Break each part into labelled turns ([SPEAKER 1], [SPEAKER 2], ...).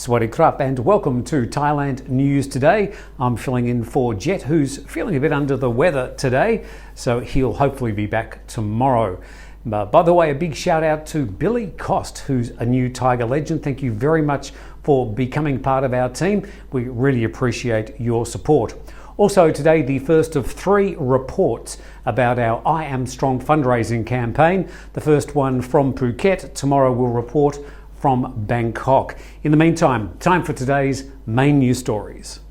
[SPEAKER 1] Sawasdee krap and welcome to Thailand News Today. I'm filling in for Jet, who's feeling a bit under the weather today, so he'll hopefully be back tomorrow. By the way, a big shout out to Billy Cost, who's a new Thaiger legend. Thank you very much for becoming part of our team. We really appreciate your support. Also today, the first of 3 reports about our I Am Strong fundraising campaign. The first one from Phuket. Tomorrow we'll report from Bangkok. In the meantime, time for today's main news stories.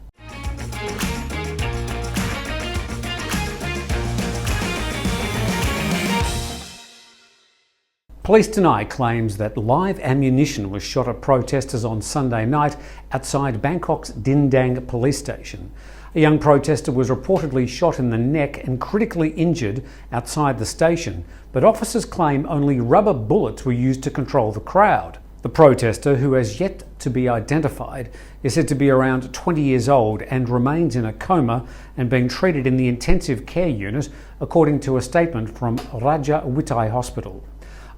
[SPEAKER 1] Police deny claims that live ammunition was shot at protesters on Sunday night outside Bangkok's Daeng police station. A young protester was reportedly shot in the neck and critically injured outside the station, but officers claim only rubber bullets were used to control the crowd. The protester, who has yet to be identified, is said to be around 20 years old and remains in a coma and being treated in the intensive care unit, according to a statement from Raja Witai Hospital.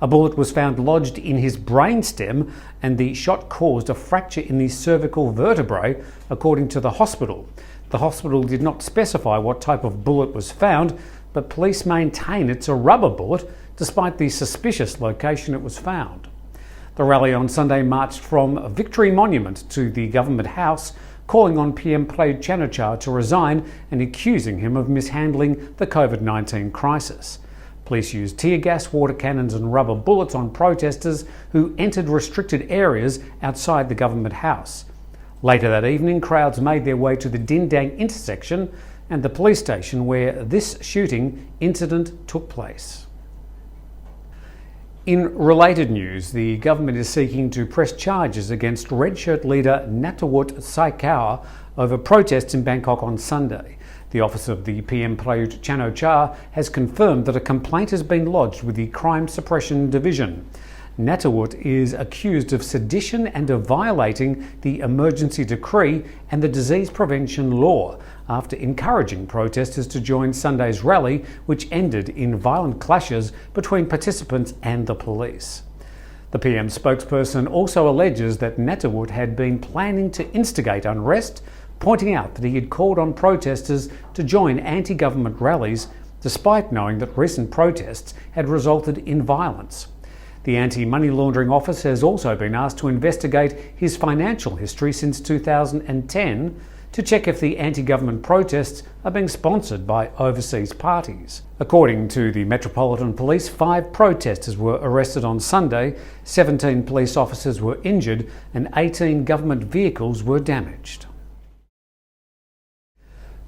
[SPEAKER 1] A bullet was found lodged in his brainstem and the shot caused a fracture in the cervical vertebrae, according to the hospital. The hospital did not specify what type of bullet was found, but police maintain it's a rubber bullet despite the suspicious location it was found. The rally on Sunday marched from Victory Monument to the Government House, calling on PM Prayut Chan-o-cha to resign and accusing him of mishandling the COVID-19 crisis. Police used tear gas, water cannons and rubber bullets on protesters who entered restricted areas outside the Government House. Later that evening, crowds made their way to the Daeng intersection and the police station where this shooting incident took place. In related news, the government is seeking to press charges against Red Shirt leader Nattawut Saikuar over protests in Bangkok on Sunday. The office of the PM Prayut Chan-o-cha has confirmed that a complaint has been lodged with the Crime Suppression Division. Nattawut is accused of sedition and of violating the emergency decree and the disease prevention law after encouraging protesters to join Sunday's rally, which ended in violent clashes between participants and the police. The PM spokesperson also alleges that Nattawut had been planning to instigate unrest, pointing out that he had called on protesters to join anti-government rallies despite knowing that recent protests had resulted in violence. The Anti-Money Laundering Office has also been asked to investigate his financial history since 2010 to check if the anti-government protests are being sponsored by overseas parties. According to the Metropolitan Police, 5 protesters were arrested on Sunday, 17 police officers were injured and 18 government vehicles were damaged.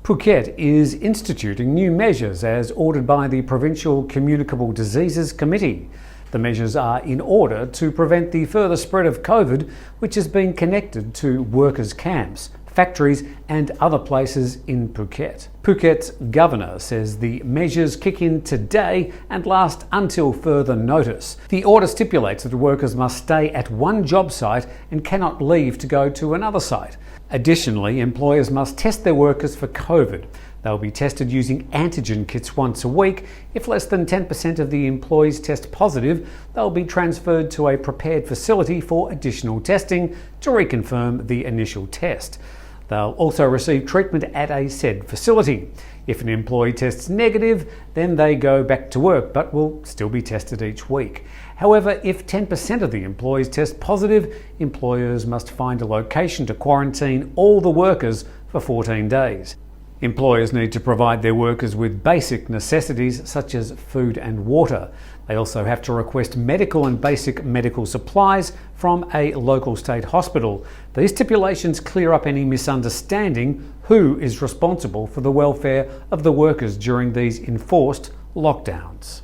[SPEAKER 1] Phuket is instituting new measures as ordered by the Provincial Communicable Diseases Committee. The measures are in order to prevent the further spread of COVID, which has been connected to workers' camps, factories and other places in Phuket. Phuket's governor says the measures kick in today and last until further notice. The order stipulates that workers must stay at one job site and cannot leave to go to another site. Additionally, employers must test their workers for COVID. They'll be tested using antigen kits once a week. If less than 10% of the employees test positive, they'll be transferred to a prepared facility for additional testing to reconfirm the initial test. They'll also receive treatment at a said facility. If an employee tests negative, then they go back to work but will still be tested each week. However, if 10% of the employees test positive, employers must find a location to quarantine all the workers for 14 days. Employers need to provide their workers with basic necessities such as food and water. They also have to request medical and basic medical supplies from a local state hospital. These stipulations clear up any misunderstanding who is responsible for the welfare of the workers during these enforced lockdowns.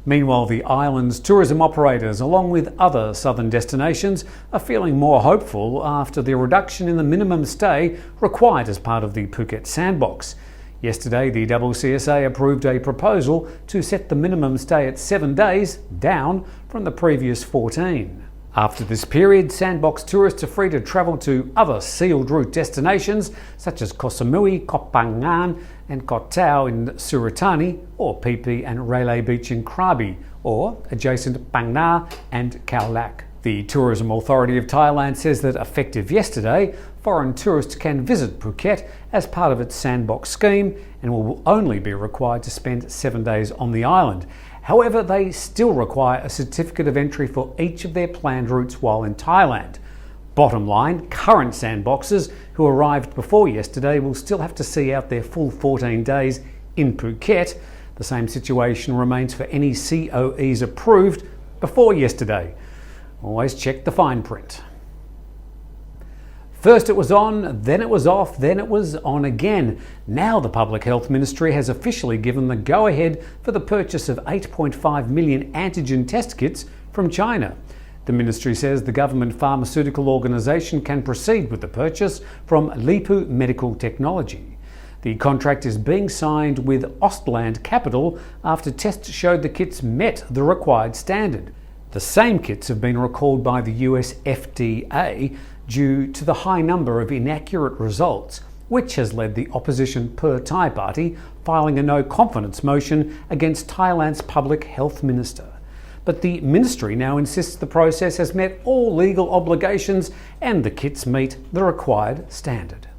[SPEAKER 1] Meanwhile, the island's tourism operators, along with other southern destinations, are feeling more hopeful after the reduction in the minimum stay required as part of the Phuket Sandbox. Yesterday, the CCSA approved a proposal to set the minimum stay at 7 days, down from the previous 14. After this period, Sandbox tourists are free to travel to other sealed route destinations such as Koh Samui, Koh Phangan and Koh Tao in Suratani, or Phi Phi and Railay Beach in Krabi, or adjacent Phang Nga and Khao Lak. The Tourism Authority of Thailand says that effective yesterday, foreign tourists can visit Phuket as part of its Sandbox scheme and will only be required to spend 7 days on the island. However, they still require a certificate of entry for each of their planned routes while in Thailand. Bottom line, current Sandboxers who arrived before yesterday will still have to see out their full 14 days in Phuket. The same situation remains for any COEs approved before yesterday. Always check the fine print. First it was on, then it was off, then it was on again. Now the Public Health Ministry has officially given the go-ahead for the purchase of 8.5 million antigen test kits from China. The ministry says the government pharmaceutical organisation can proceed with the purchase from Lipu Medical Technology. The contract is being signed with Ostland Capital after tests showed the kits met the required standard. The same kits have been recalled by the US FDA due to the high number of inaccurate results, which has led the opposition Thai party filing a no-confidence motion against Thailand's public health minister. But the ministry now insists the process has met all legal obligations and the kits meet the required standard.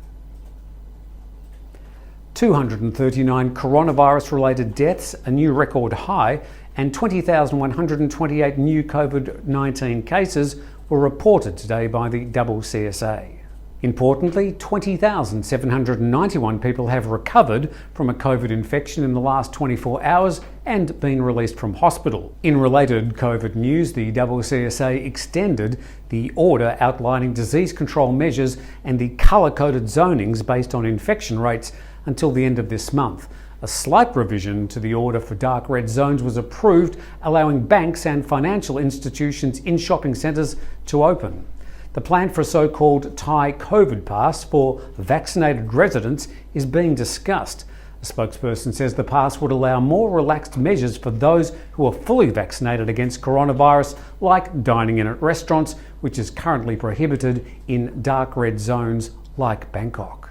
[SPEAKER 1] 239 coronavirus-related deaths, a new record high, and 20,128 new COVID-19 cases were reported today by the CCSA. Importantly, 20,791 people have recovered from a COVID infection in the last 24 hours and been released from hospital. In related COVID news, the CCSA extended the order outlining disease control measures and the colour-coded zonings based on infection rates until the end of this month. A slight revision to the order for dark red zones was approved, allowing banks and financial institutions in shopping centres to open. The plan for a so-called Thai COVID pass for vaccinated residents is being discussed. A spokesperson says the pass would allow more relaxed measures for those who are fully vaccinated against coronavirus, like dining in at restaurants, which is currently prohibited in dark red zones like Bangkok.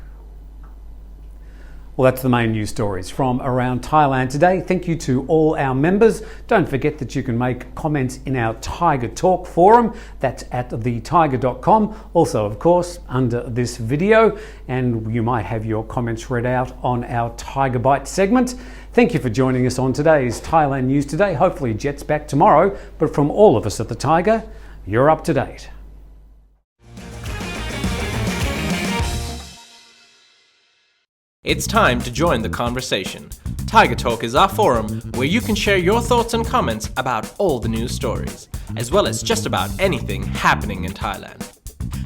[SPEAKER 1] Well, that's the main news stories from around Thailand today. Thank you to all our members. Don't forget that you can make comments in our Thaiger Talk forum. That's at thethaiger.com. Also, of course, under this video. And you might have your comments read out on our Thaiger Bite segment. Thank you for joining us on today's Thailand News Today. Hopefully Jet's back tomorrow. But from all of us at the Thaiger, you're up to date.
[SPEAKER 2] It's time to join the conversation. Thaiger Talk is our forum where you can share your thoughts and comments about all the news stories, as well as just about anything happening in Thailand.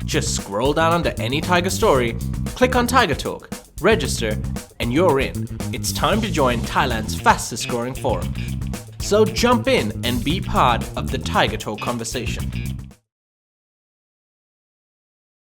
[SPEAKER 2] Just scroll down under any Thaiger story, click on Thaiger Talk, register, and you're in. It's time to join Thailand's fastest growing forum. So jump in and be part of the Thaiger Talk conversation.